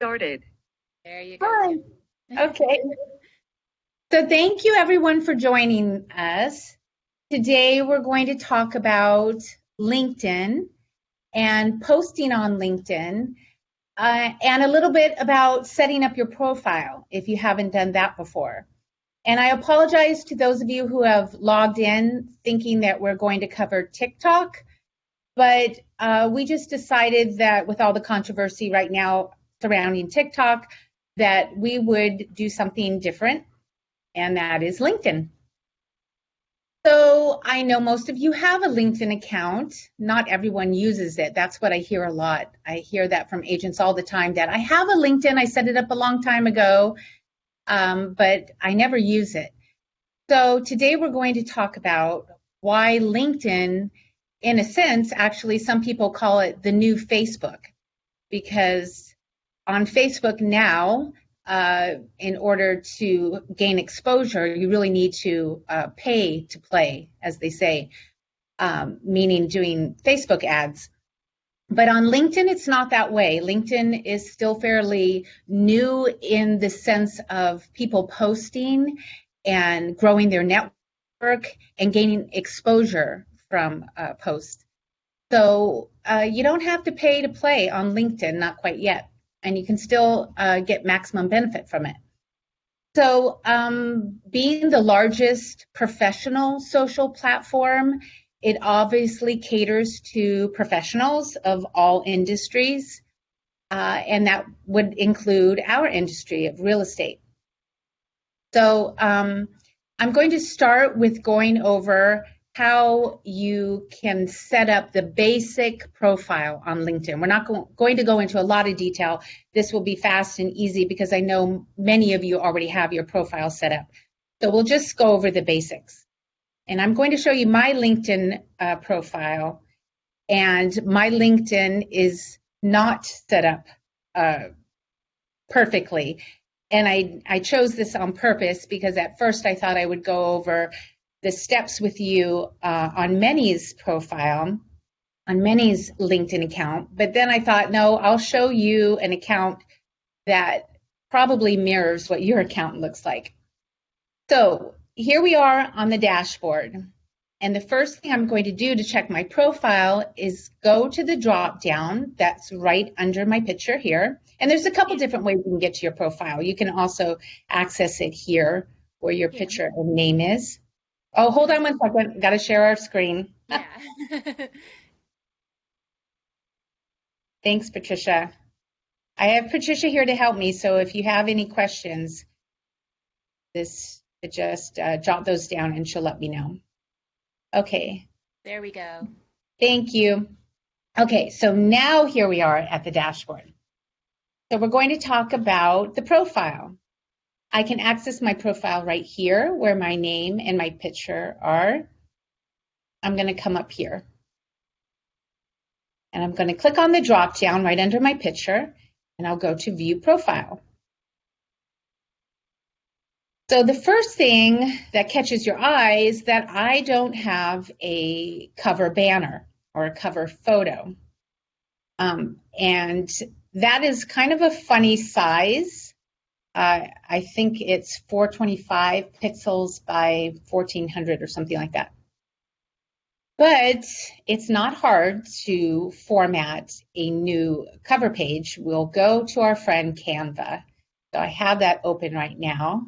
Started. There you go. Hi. Okay. So thank you everyone for joining us. Today we're going to talk about LinkedIn and posting on LinkedIn and a little bit about setting up your profile if you haven't done that before. And I apologize to those of you who have logged in thinking that we're going to cover TikTok, but we just decided that with all the controversy right now surrounding TikTok, that we would do something different, and that is LinkedIn. So I know most of you have a LinkedIn account. Not everyone uses it. That's what I hear a lot. I hear that from agents all the time, that I have a LinkedIn, I set it up a long time ago, but I never use it. So today we're going to talk about why LinkedIn, in a sense, actually some people call it the new Facebook, because on Facebook now, in order to gain exposure, you really need to pay to play, as they say, meaning doing Facebook ads. But on LinkedIn, it's not that way. LinkedIn is still fairly new in the sense of people posting and growing their network and gaining exposure from posts. So you don't have to pay to play on LinkedIn, not quite yet, and you can still get maximum benefit from it. So being the largest professional social platform, it obviously caters to professionals of all industries, and that would include our industry of real estate. So I'm going to start with going over how you can set up the basic profile on LinkedIn. We're not going to go into a lot of detail. This will be fast and easy because I know many of you already have your profile set up. So we'll just go over the basics. And I'm going to show you my LinkedIn profile. And my LinkedIn is not set up perfectly. And I chose this on purpose because at first I thought I would go over the steps with you on Many's profile, on Many's LinkedIn account. But then I thought, no, I'll show you an account that probably mirrors what your account looks like. So here we are on the dashboard. And the first thing I'm going to do to check my profile is go to the drop down that's right under my picture here. And there's a couple different ways you can get to your profile. You can also access it here where your picture and name is. Oh, hold on 1 second. Got to share our screen. Yeah. Thanks, Patricia. I have Patricia here to help me, so if you have any questions, just jot those down and she'll let me know. Okay. There we go. Thank you. Okay, so now here we are at the dashboard. So we're going to talk about the profile. I can access my profile right here where my name and my picture are. I'm going to come up here. And I'm going to click on the drop down right under my picture, and I'll go to View Profile. So the first thing that catches your eye is that I don't have a cover banner or a cover photo. And that is kind of a funny size. I think it's 425 pixels by 1400 or something like that. But it's not hard to format a new cover page. We'll go to our friend Canva. So I have that open right now.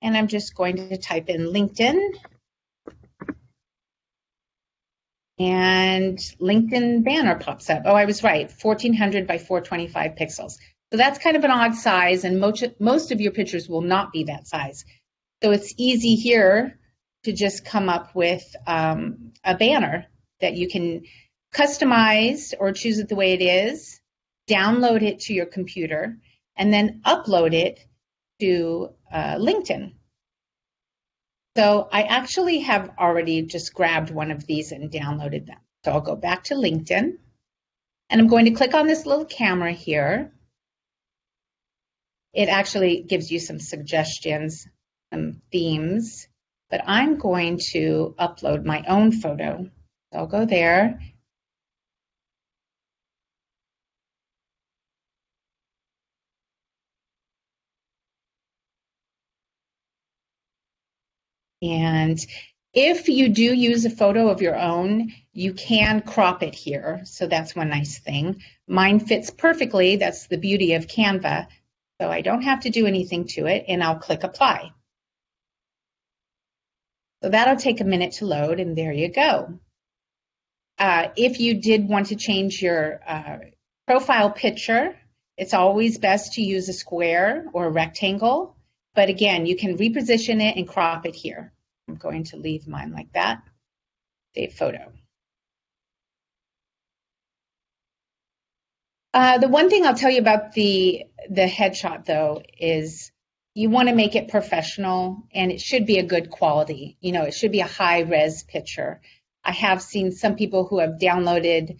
And I'm just going to type in LinkedIn. And LinkedIn banner pops up. Oh, I was right, 1400 by 425 pixels. So that's kind of an odd size, and most of your pictures will not be that size. So it's easy here to just come up with a banner that you can customize or choose it the way it is, download it to your computer, and then upload it to LinkedIn. So I actually have already just grabbed one of these and downloaded them. So I'll go back to LinkedIn, and I'm going to click on this little camera here. It actually gives you some suggestions, some themes, but I'm going to upload my own photo. So I'll go there. And if you do use a photo of your own, you can crop it here. So that's one nice thing. Mine fits perfectly. That's the beauty of Canva. So I don't have to do anything to it, and I'll click apply. So that'll take a minute to load, and there you go. If you did want to change your profile picture, it's always best to use a square or a rectangle. But again, you can reposition it and crop it here. I'm going to leave mine like that. Save photo. The one thing I'll tell you about the headshot, though, is you want to make it professional, and it should be a good quality. You know, it should be a high-res picture. I have seen some people who have downloaded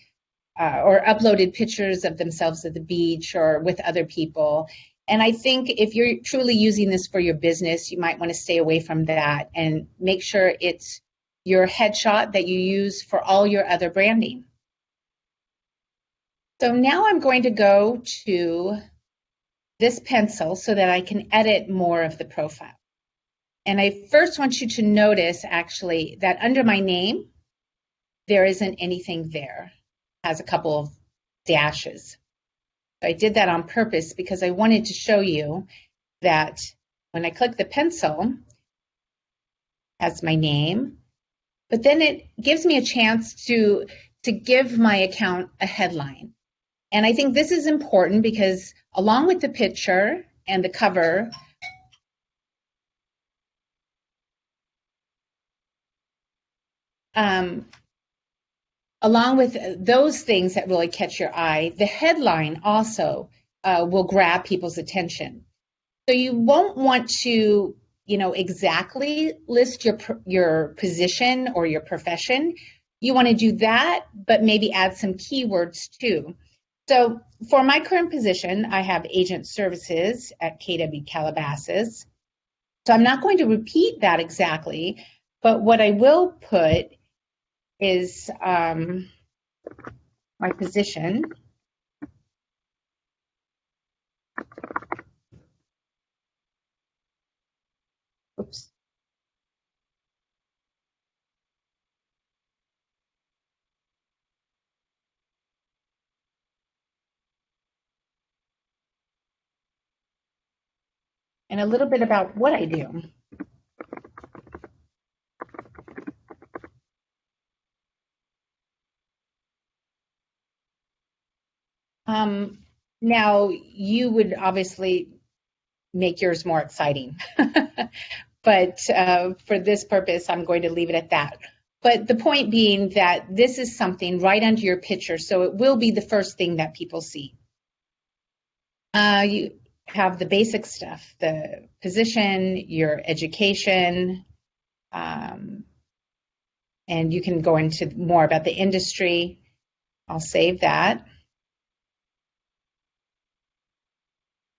or uploaded pictures of themselves at the beach or with other people. And I think if you're truly using this for your business, you might want to stay away from that and make sure it's your headshot that you use for all your other branding. So now I'm going to go to this pencil so that I can edit more of the profile. And I first want you to notice actually that under my name, there isn't anything there. It has a couple of dashes. I did that on purpose because I wanted to show you that when I click the pencil, it has my name, but then it gives me a chance to give my account a headline. And I think this is important because along with the picture and the cover, along with those things that really catch your eye, the headline also will grab people's attention. So you won't want to, exactly list your position or your profession. You want to do that, but maybe add some keywords too. So for my current position, I have agent services at KW Calabasas. So I'm not going to repeat that exactly, but what I will put is my position. Oops. And a little bit about what I do. Now, you would obviously make yours more exciting, but for this purpose, I'm going to leave it at that. But the point being that this is something right under your picture, so it will be the first thing that people see. You have the basic stuff, the position, your education, and you can go into more about the industry. I'll save that.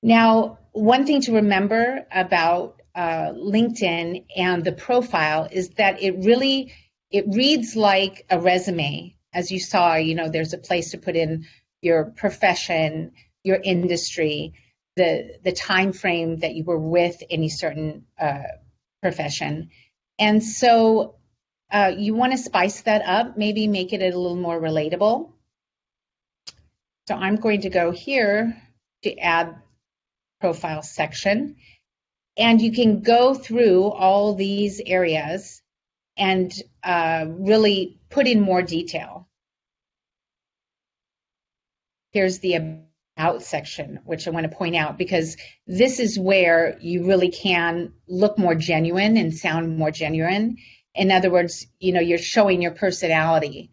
Now, one thing to remember about LinkedIn and the profile is that it reads like a resume. As you saw, there's a place to put in your profession, your industry, the time frame that you were with any certain profession. And so you want to spice that up, maybe make it a little more relatable. So I'm going to go here to add profile section, and you can go through all these areas and really put in more detail. Here's the about section, which I want to point out because this is where you really can look more genuine and sound more genuine. In other words, you're showing your personality.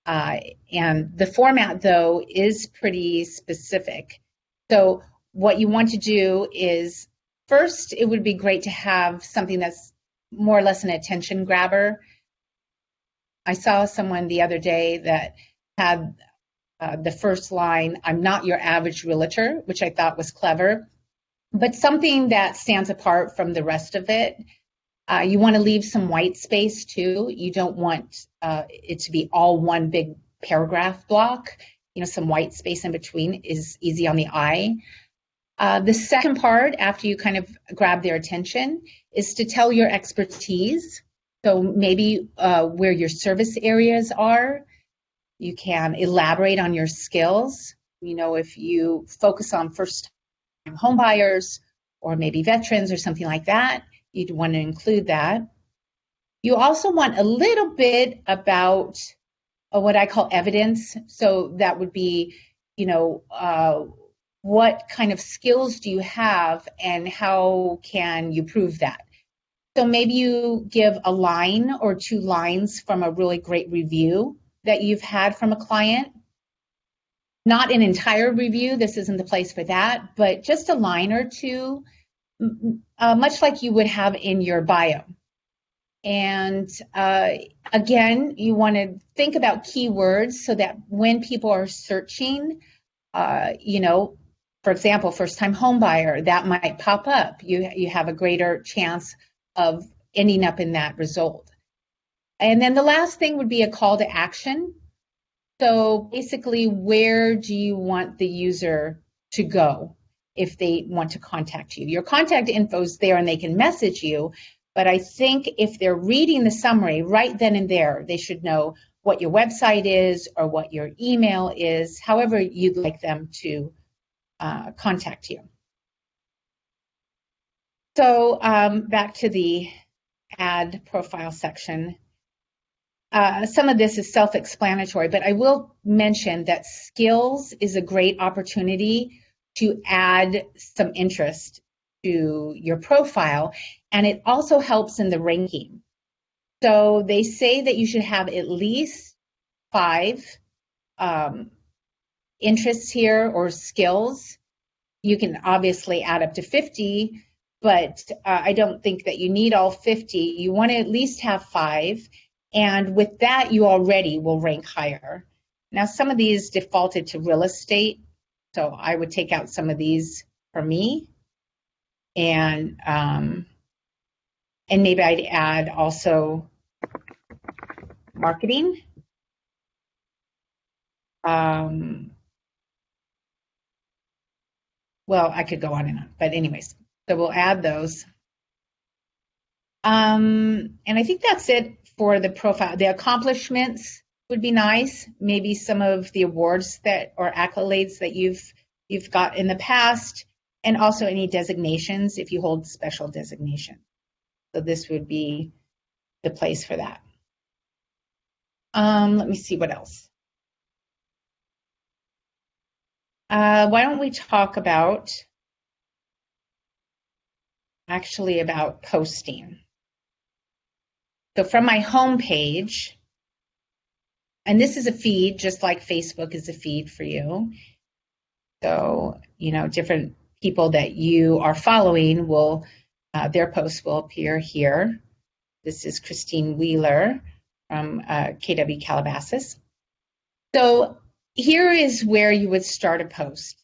And the format, though, is pretty specific. So what you want to do is, first, it would be great to have something that's more or less an attention grabber. I saw someone the other day that had the first line, "I'm not your average realtor," which I thought was clever, but something that stands apart from the rest of it. You want to leave some white space too. You don't want it to be all one big paragraph block. Some white space in between is easy on the eye. The second part, after you kind of grab their attention, is to tell your expertise. So maybe where your service areas are. You can elaborate on your skills. If you focus on first-time home buyers or maybe veterans or something like that, you'd want to include that. You also want a little bit about what I call evidence. So that would be, what kind of skills do you have and how can you prove that? So maybe you give a line or 2 lines from a really great review that you've had from a client. Not an entire review, this isn't the place for that, but just a line or 2, much like you would have in your bio. And again, you want to think about keywords so that when people are searching, for example, first-time home buyer, that might pop up. You have a greater chance of ending up in that result. And then the last thing would be a call to action. So basically, where do you want the user to go if they want to contact you? Your contact info is there and they can message you, but I think if they're reading the summary right then and there, they should know what your website is or what your email is, however you'd like them to contact you. So back to the ad profile section. Some of this is self-explanatory, but I will mention that skills is a great opportunity to add some interest to your profile, and it also helps in the ranking. So they say that you should have at least 5 interests here or skills. You can obviously add up to 50, but I don't think that you need all 50. You want to at least have 5. And with that, you already will rank higher. Now, some of these defaulted to real estate, so I would take out some of these for me. And maybe I'd add also marketing. Well, I could go on and on, but anyways, so we'll add those. And I think that's it for the profile. The accomplishments would be nice. Maybe some of the awards that or accolades that you've got in the past, and also any designations if you hold special designation. So this would be the place for that. Let me see what else. Why don't we talk about posting? So from my home page, and this is a feed, just like Facebook is a feed for you. So, different people that you are following will, their posts will appear here. This is Christine Wheeler from KW Calabasas. So here is where you would start a post.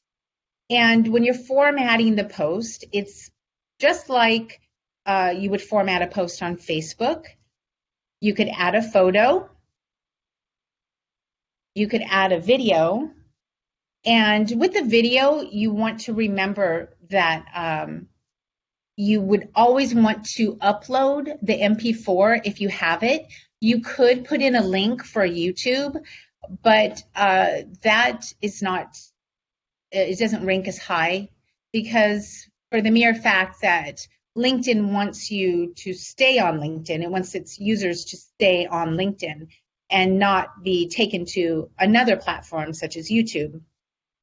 And when you're formatting the post, it's just like you would format a post on Facebook. You could add a photo, you could add a video, and with the video, you want to remember that you would always want to upload the MP4 if you have it. You could put in a link for YouTube, but that is not, it doesn't rank as high because for the mere fact that LinkedIn wants you to stay on LinkedIn. It wants its users to stay on LinkedIn and not be taken to another platform such as YouTube.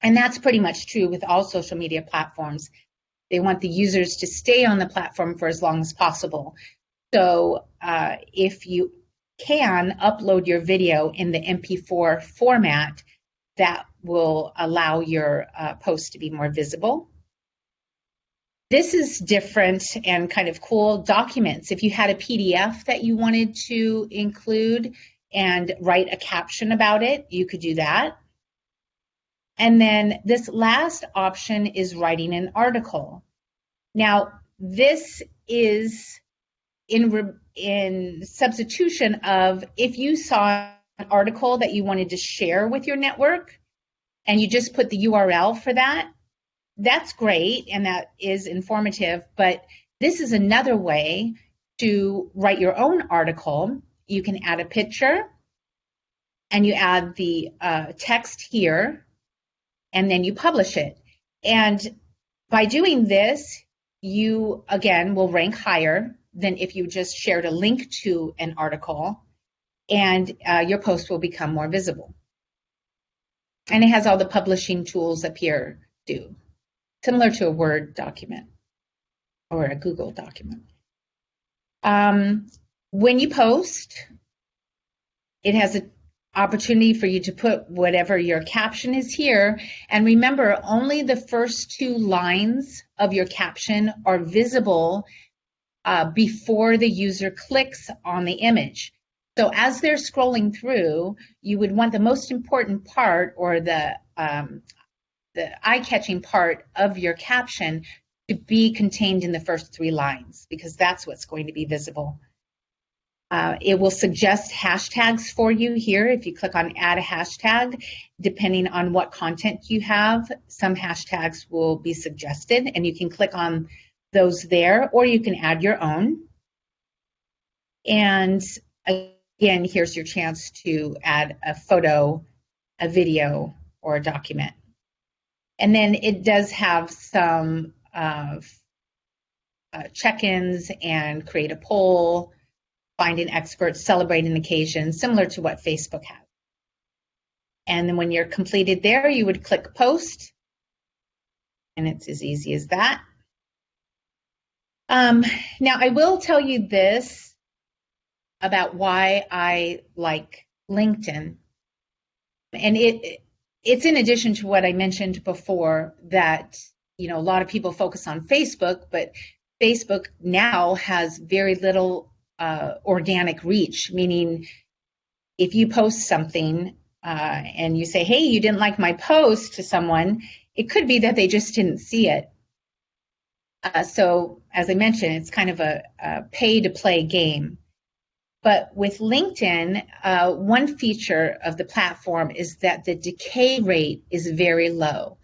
And that's pretty much true with all social media platforms. They want the users to stay on the platform for as long as possible. So if you can upload your video in the MP4 format, that will allow your post to be more visible. This is different and kind of cool. Documents. If you had a PDF that you wanted to include and write a caption about it, you could do that. And then this last option is writing an article. Now, this is in substitution of if you saw an article that you wanted to share with your network and you just put the URL for that, that's great and that is informative, but this is another way to write your own article. You can add a picture and you add the text here, and then you publish it. And by doing this, you, again, will rank higher than if you just shared a link to an article, and your post will become more visible. And it has all the publishing tools up here too, similar to a Word document or a Google document. When you post, it has an opportunity for you to put whatever your caption is here. And remember, only the first 2 lines of your caption are visible before the user clicks on the image. So as they're scrolling through, you would want the most important part, or the eye-catching part of your caption, to be contained in the first 3 lines, because that's what's going to be visible. It will suggest hashtags for you here. If you click on add a hashtag, depending on what content you have, some hashtags will be suggested, and you can click on those there, or you can add your own. And again, here's your chance to add a photo, a video, or a document. And then it does have some check-ins and create a poll, find an expert, celebrate an occasion, similar to what Facebook has. And then when you're completed there, you would click post, and it's as easy as that. Now, I will tell you this about why I like LinkedIn. And it's in addition to what I mentioned before, that, you know, a lot of people focus on Facebook, but Facebook now has very little organic reach, meaning if you post something and you say, hey, you didn't like my post to someone, it could be that they just didn't see it. So as I mentioned, it's kind of a pay-to-play game. But with LinkedIn, one feature of the platform is that the decay rate is very low.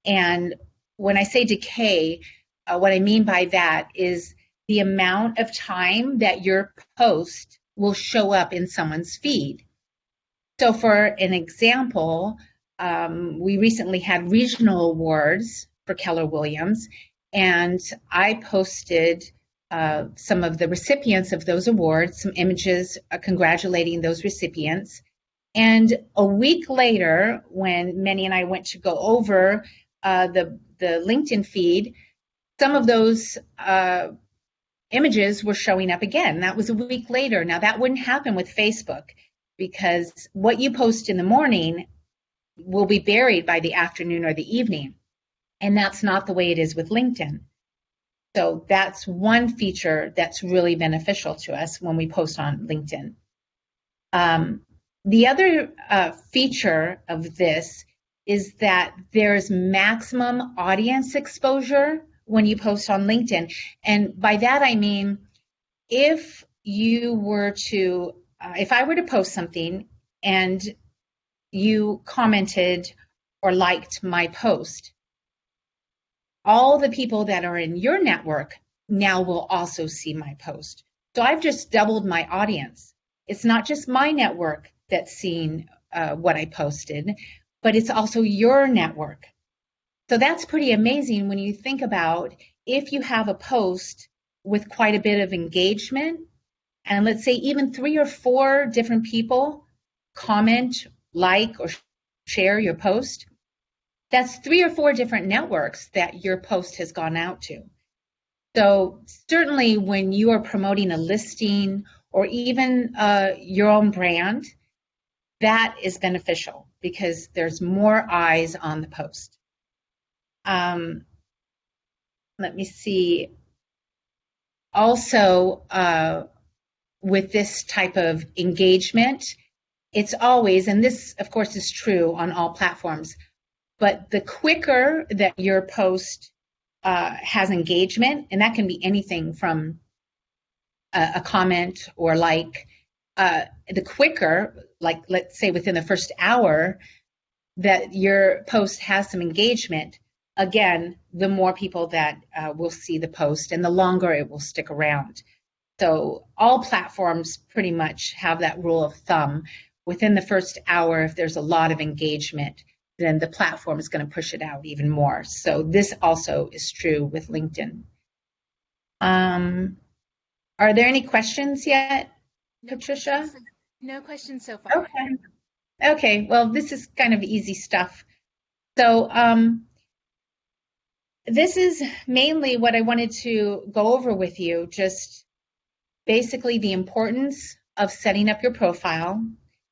And when I say decay, what I mean by that is the amount of time that your post will show up in someone's feed. So for an example, we recently had regional awards for Keller Williams, and I posted some of the recipients of those awards, some images congratulating those recipients. And a week later, when Manny and I went to go over the LinkedIn feed, some of those images were showing up again. That was a week later. Now, that wouldn't happen with Facebook, because what you post in the morning will be buried by the afternoon or the evening. And that's not the way it is with LinkedIn. So that's one feature that's really beneficial to us when we post on LinkedIn. The other feature of this is that there's maximum audience exposure when you post on LinkedIn. And by that I mean, if I were to post something and you commented or liked my post, all the people that are in your network now will also see my post. So I've just doubled my audience. It's not just my network that's seeing what I posted, but it's also your network. So that's pretty amazing when you think about, if you have a post with quite a bit of engagement, and let's say even 3 or 4 different people comment, like, or share your post, that's 3 or 4 different networks that your post has gone out to. So certainly when you are promoting a listing or even your own brand, that is beneficial because there's more eyes on the post. Let me see. Also, with this type of engagement, it's always, and this of course is true on all platforms, but the quicker that your post has engagement, and that can be anything from a comment or like, the quicker, like let's say within the first hour, that your post has some engagement, again, the more people that will see the post and the longer it will stick around. So all platforms pretty much have that rule of thumb. Within the first hour, if there's a lot of engagement, then the platform is going to push it out even more. So this also is true with LinkedIn. Are there any questions yet, Patricia? No questions so far. Okay, well, this is kind of easy stuff. So this is mainly what I wanted to go over with you, just basically the importance of setting up your profile,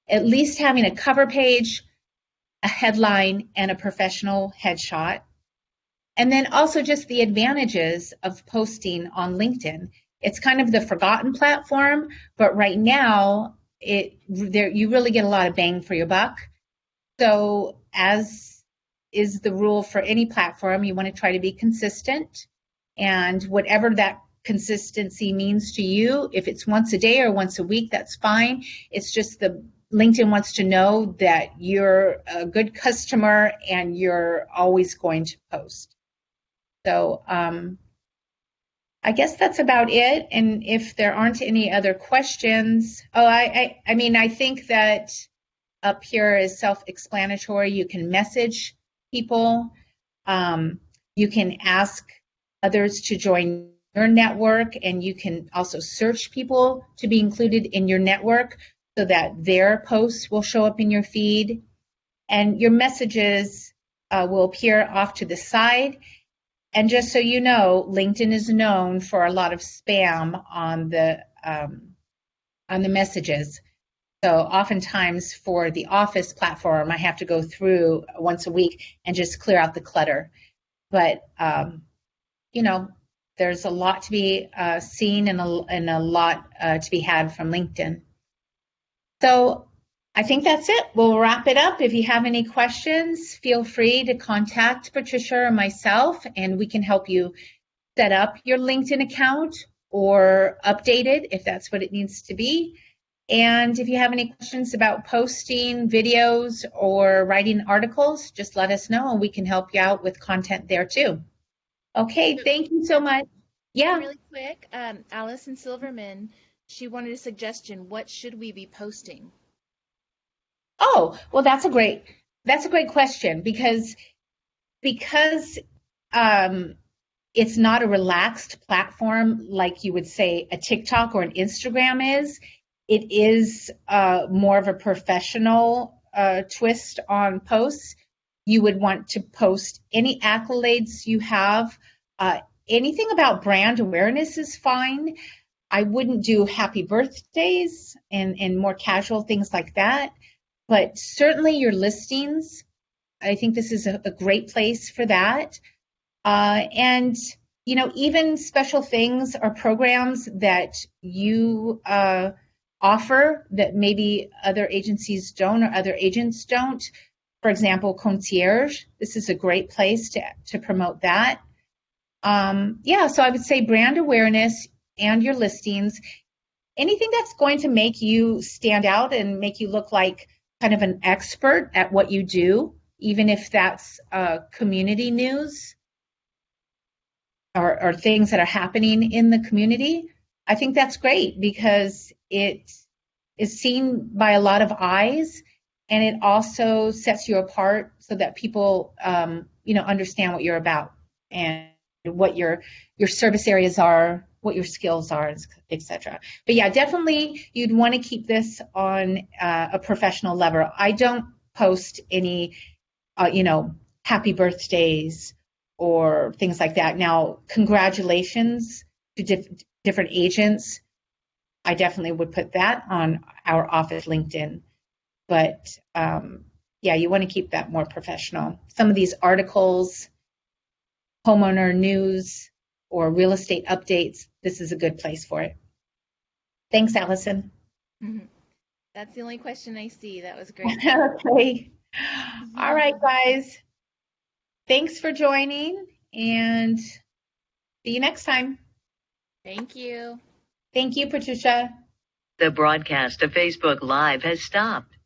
at least having a cover page, a headline, and a professional headshot. And then also just the advantages of posting on LinkedIn. It's kind of the forgotten platform, but right now you really get a lot of bang for your buck. So as is the rule for any platform, you want to try to be consistent, and whatever that consistency means to you, if it's once a day or once a week, that's fine. It's just the LinkedIn wants to know that you're a good customer and you're always going to post. So I guess that's about it. And if there aren't any other questions, I mean, I think that up here is self-explanatory. You can message people. You can ask others to join your network, and you can also search people to be included in your network so that their posts will show up in your feed. And your messages will appear off to the side. And just so you know, LinkedIn is known for a lot of spam on the messages. So oftentimes for the Office platform, I have to go through once a week and just clear out the clutter. But you know, there's a lot to be seen and a lot to be had from LinkedIn. So I think that's it. We'll wrap it up. If you have any questions, feel free to contact Patricia or myself, and we can help you set up your LinkedIn account or update it if that's what it needs to be. And if you have any questions about posting videos or writing articles, just let us know and we can help you out with content there too. Okay, thank you so much. Yeah. Really quick, Allison Silverman, she wanted a suggestion. What should we be posting? Oh, well, that's a great question because it's not a relaxed platform like you would say a TikTok or an Instagram is. It is more of a professional twist on posts. You would want to post any accolades you have. Anything about brand awareness is fine. I wouldn't do happy birthdays and more casual things like that. But certainly your listings, I think this is a great place for that. And, you know, even special things or programs that you offer that maybe other agencies don't or other agents don't. For example, concierge, this is a great place to promote that. Yeah, so I would say brand awareness and your listings, anything that's going to make you stand out and make you look like kind of an expert at what you do, even if that's community news or things that are happening in the community. I think that's great because it is seen by a lot of eyes, and it also sets you apart so that people, you know, understand what you're about and what your service areas are, what your skills are, etc. But yeah, definitely you'd want to keep this on a professional level. I don't post any, you know, happy birthdays or things like that. Now, congratulations to different agents. I definitely would put that on our office LinkedIn. But yeah, you want to keep that more professional. Some of these articles, homeowner news, or real estate updates, this is a good place for it. Thanks, Allison. That's the only question I see. That was great. Okay. All right, guys. Thanks for joining, and see you next time. Thank you. Thank you, Patricia. The broadcast of Facebook Live has stopped.